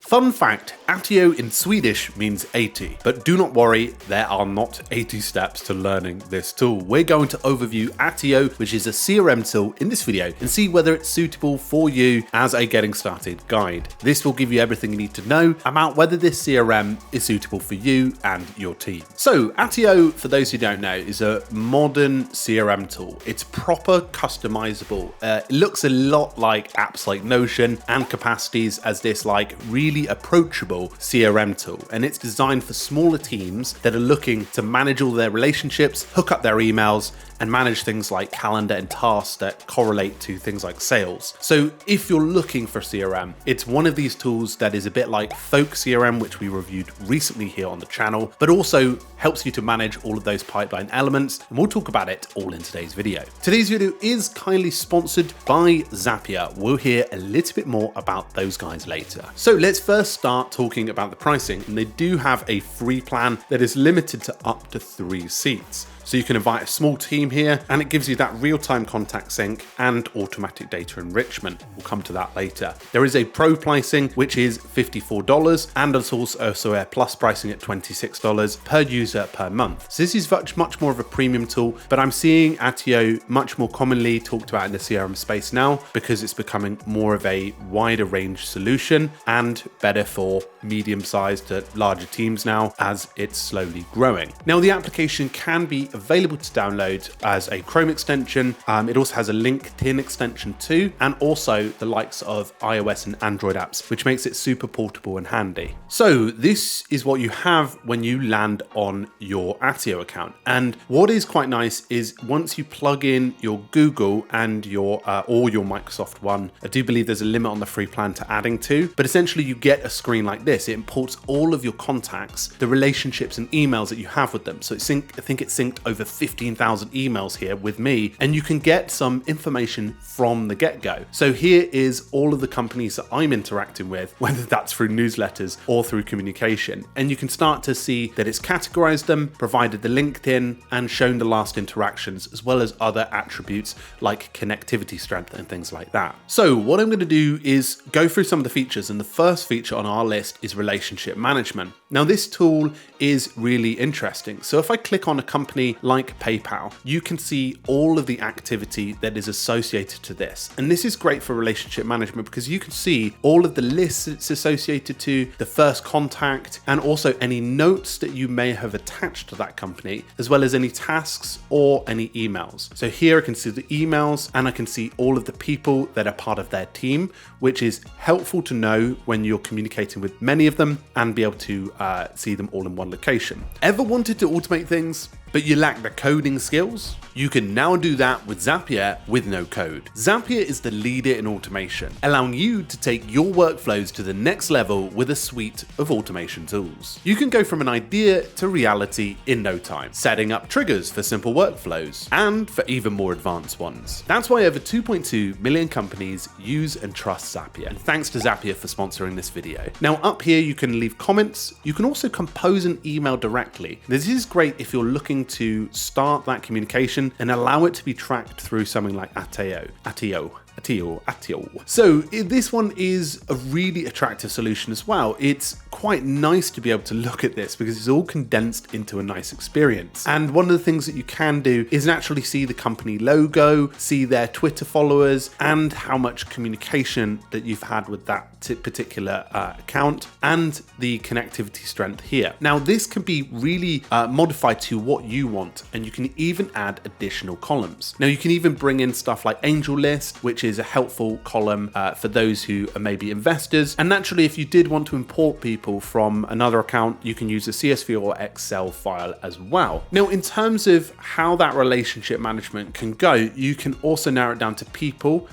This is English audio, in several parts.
Fun fact, Attio in Swedish means 80, but do not worry, there are not 80 steps to learning this tool. We're going to overview Attio, which is a CRM tool in this video, and see whether it's suitable for you as a getting started guide. This will give you everything you need to know about whether this CRM is suitable for you and your team. So Attio, for those who don't know, is a modern CRM tool. It's proper customizable. It looks a lot like apps like Notion and Capacities as this like really approachable CRM tool. And it's designed for smaller teams that are looking to manage all their relationships, hook up their emails, and manage things like calendar and tasks that correlate to things like sales. So if you're looking for CRM, it's one of these tools that is a bit like Folk CRM, which we reviewed recently here on the channel, but also helps you to manage all of those pipeline elements. And we'll talk about it all in today's video. Today's video is kindly sponsored by Zapier. We'll hear a little bit more about those guys later. So let's first start talking about the pricing. And they do have a free plan that is limited to up to 3 seats. So you can invite a small team here, and it gives you that real-time contact sync and automatic data enrichment. We'll come to that later. There is a pro pricing, which is $54, and there's also a plus pricing at $26 per user per month. So this is much more of a premium tool, but I'm seeing Attio much more commonly talked about in the CRM space now because it's becoming more of a wider range solution and better for medium-sized to larger teams now as it's slowly growing. Now the application can be available to download as a Chrome extension. It also has a LinkedIn extension too, and also the likes of iOS and Android apps, which makes it super portable and handy. So this is what you have when you land on your Attio account. And what is quite nice is once you plug in your Google and your or your Microsoft one, I do believe there's a limit on the free plan to adding to, but essentially you get a screen like this. It imports all of your contacts, the relationships and emails that you have with them. So I think it's synced over 15,000 emails here with me, and you can get some information from the get-go. So here is all of the companies that I'm interacting with, whether that's through newsletters or through communication. And you can start to see that it's categorized them, provided the LinkedIn, and shown the last interactions, as well as other attributes like connectivity strength and things like that. So what I'm going to do is go through some of the features, and the first feature on our list is relationship management. Now this tool is really interesting. So if I click on a company like PayPal, you can see all of the activity that is associated to this. And this is great for relationship management because you can see all of the lists it's associated to, the first contact, and also any notes that you may have attached to that company, as well as any tasks or any emails. So here I can see the emails and I can see all of the people that are part of their team, which is helpful to know when you're communicating with many of them and be able to see them all in one location. Ever wanted to automate things, but you lack the coding skills? You can now do that with Zapier with no code. Zapier is the leader in automation, allowing you to take your workflows to the next level with a suite of automation tools. You can go from an idea to reality in no time, setting up triggers for simple workflows and for even more advanced ones. That's why over 2.2 million companies use and trust Zapier. And thanks to Zapier for sponsoring this video. Now up here you can leave comments. You can also compose an email directly. This is great if you're looking to start that communication and allow it to be tracked through something like Attio. So this one is a really attractive solution as well. It's quite nice to be able to look at this because it's all condensed into a nice experience. And one of the things that you can do is naturally see the company logo, see their Twitter followers, and how much communication that you've had with that particular account, and the connectivity strength here. Now this can be really modified to what you want, and you can even add additional columns. Now you can even bring in stuff like Angel List, which is a helpful column for those who are maybe investors. And naturally, if you did want to import people from another account, you can use a CSV or Excel file as well. Now, in terms of how that relationship management can go, you can also narrow it down to people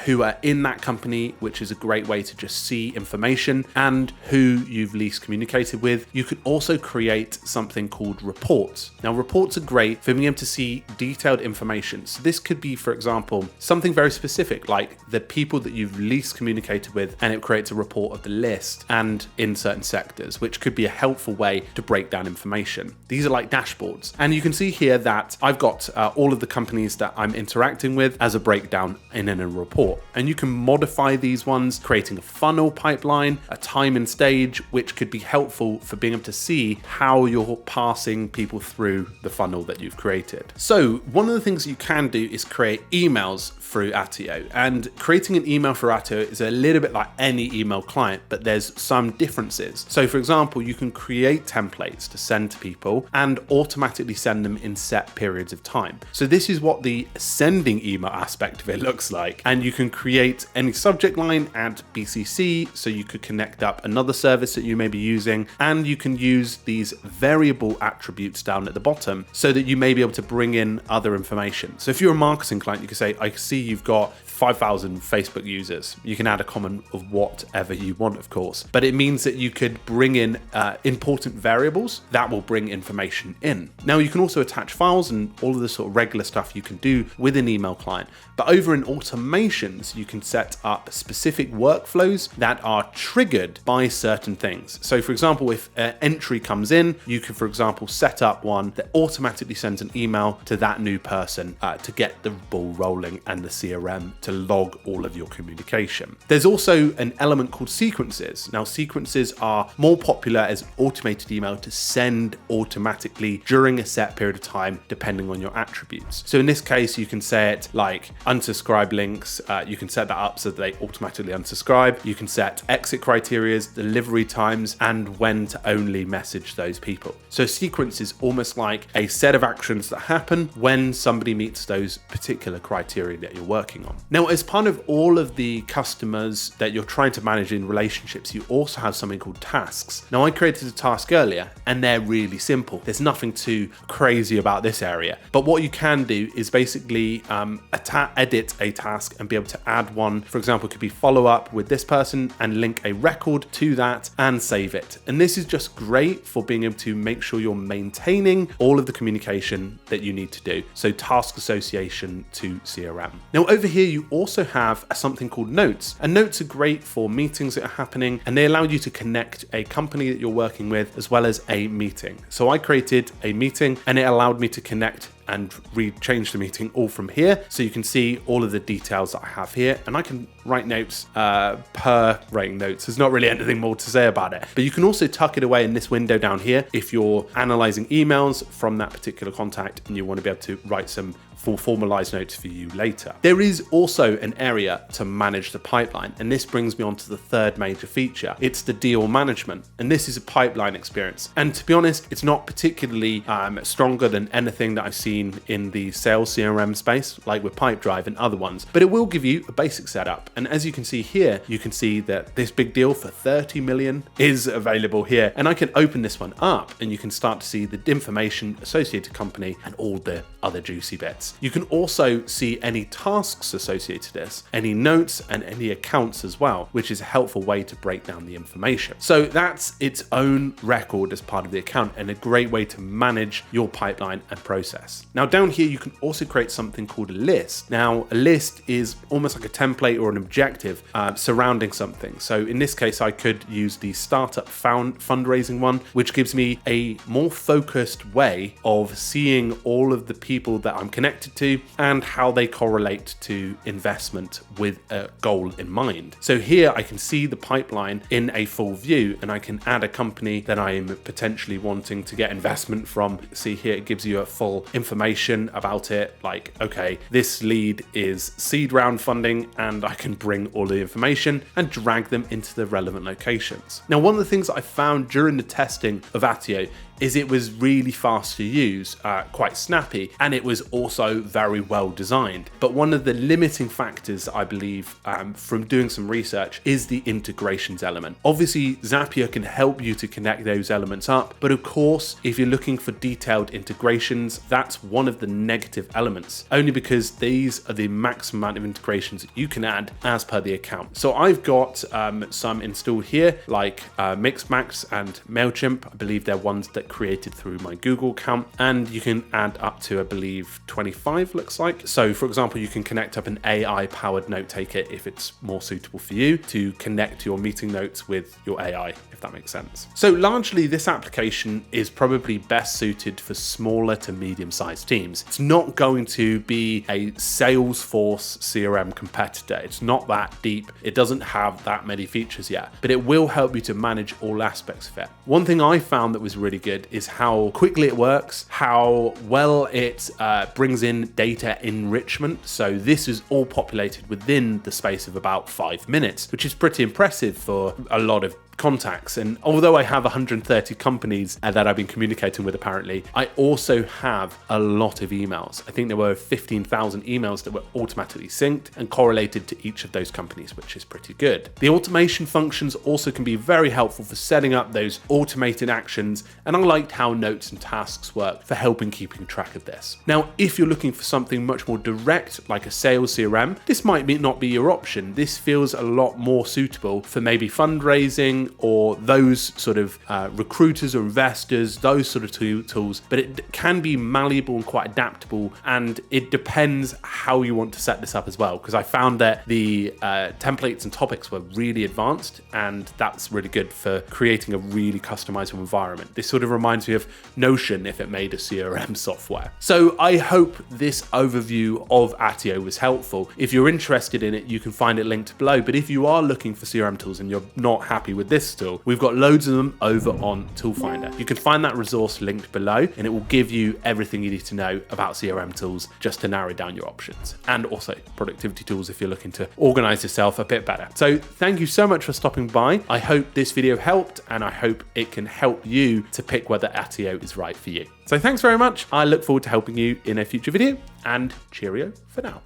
who are in that company, which is a great way to just see information, and who you've least communicated with. You can also create something called reports. Now, reports are great for being able to see detailed information. So this could be, for example, something very specific specific, like the people that you've least communicated with, and it creates a report of the list and in certain sectors, which could be a helpful way to break down information. These are like dashboards. And you can see here that I've got all of the companies that I'm interacting with as a breakdown in a report. And you can modify these ones, creating a funnel pipeline, a time and stage, which could be helpful for being able to see how you're passing people through the funnel that you've created. So one of the things you can do is create emails through Attio, and creating an email for Attio is a little bit like any email client, but there's some differences. So for example, you can create templates to send to people and automatically send them in set periods of time. So this is what the sending email aspect of it looks like. And you can create any subject line, add BCC, so you could connect up another service that you may be using, and you can use these variable attributes down at the bottom so that you may be able to bring in other information. So if you're a marketing client, you can say, I see you've got 5,000 Facebook users. You can add a comment of whatever you want, of course, but it means that you could bring in important variables that will bring information in. Now you can also attach files and all of the sort of regular stuff you can do with an email client, but over in automations, you can set up specific workflows that are triggered by certain things. So for example, if an entry comes in, you can, for example, set up one that automatically sends an email to that new person to get the ball rolling and the CRM to log all of your communication. There's also an element called sequences. Now, sequences are more popular as automated email to send automatically during a set period of time, depending on your attributes. So in this case, you can say it like unsubscribe links. You can set that up so that they automatically unsubscribe. You can set exit criteria, delivery times, and when to only message those people. So sequence is almost like a set of actions that happen when somebody meets those particular criteria that you're working on. Now, as part of all of the customers that you're trying to manage in relationships, you also have something called tasks. Now, I created a task earlier, and they're really simple. There's nothing too crazy about this area. But what you can do is basically edit a task and be able to add one. For example, it could be follow up with this person and link a record to that and save it. And this is just great for being able to make sure you're maintaining all of the communication that you need to do. So task association to CRM. Now, over here, you also have something called notes, and notes are great for meetings that are happening, and they allow you to connect a company that you're working with as well as a meeting. So I created a meeting and it allowed me to connect and change the meeting all from here. So you can see all of the details that I have here, and I can write notes per writing notes. There's not really anything more to say about it, but you can also tuck it away in this window down here if you're analyzing emails from that particular contact and you want to be able to write some full formalized notes for you later. There is also an area to manage the pipeline, and this brings me on to the third major feature. It's the deal management, and this is a pipeline experience. And to be honest, it's not particularly stronger than anything that I've seen in the sales CRM space, like with Pipedrive and other ones, but it will give you a basic setup. And as you can see here, you can see that this big deal for 30 million is available here. And I can open this one up and you can start to see the information associated company and all the other juicy bits. You can also see any tasks associated to this, any notes and any accounts as well, which is a helpful way to break down the information. So that's its own record as part of the account and a great way to manage your pipeline and process. Now down here, you can also create something called a list. Now a list is almost like a template or an objective surrounding something. So in this case, I could use the startup fundraising one, which gives me a more focused way of seeing all of the people that I'm connected to and how they correlate to investment with a goal in mind. So here I can see the pipeline in a full view, and I can add a company that I am potentially wanting to get investment from. See here, it gives you a full information about it, like, okay, this lead is seed round funding, and I can bring all the information and drag them into the relevant locations. Now, one of the things I found during the testing of Attio is it was really fast to use, quite snappy, and it was also very well designed. But one of the limiting factors, I believe, from doing some research is the integrations element. Obviously, Zapier can help you to connect those elements up, but of course, if you're looking for detailed integrations, that's one of the negative elements, only because these are the maximum amount of integrations that you can add as per the account. So I've got some installed here, like Mixmax and MailChimp. I believe they're ones that created through my Google account, and you can add up to, I believe, 25 looks like. So for example, you can connect up an AI powered note taker if it's more suitable for you to connect your meeting notes with your AI, if that makes sense. So largely this application is probably best suited for smaller to medium-sized teams. It's not going to be a Salesforce CRM competitor. It's not that deep. It doesn't have that many features yet, but it will help you to manage all aspects of it. One thing I found that was really good is how quickly it works, how well it brings in data enrichment. So this is all populated within the space of about 5 minutes, which is pretty impressive for a lot of contacts. And although I have 130 companies that I've been communicating with, apparently, I also have a lot of emails. I think there were 15,000 emails that were automatically synced and correlated to each of those companies, which is pretty good. The automation functions also can be very helpful for setting up those automated actions, and I liked how notes and tasks work for helping keeping track of this. Now, if you're looking for something much more direct, like a sales CRM, this might not be your option. This feels a lot more suitable for maybe fundraising or those sort of recruiters or investors, those sort of tools, but it can be malleable and quite adaptable, and it depends how you want to set this up as well, because I found that the templates and topics were really advanced, and that's really good for creating a really customizable environment. This sort of reminds me of Notion if it made a CRM software. So I hope this overview of Attio was helpful. If you're interested in it, you can find it linked below, but if you are looking for CRM tools and you're not happy with this tool, we've got loads of them over on Toolfinder. You can find that resource linked below, and it will give you everything you need to know about CRM tools just to narrow down your options, and also productivity tools if you're looking to organize yourself a bit better. So thank you so much for stopping by. I hope this video helped, and I hope it can help you to pick whether Attio is right for you. So thanks very much. I look forward to helping you in a future video, and cheerio for now.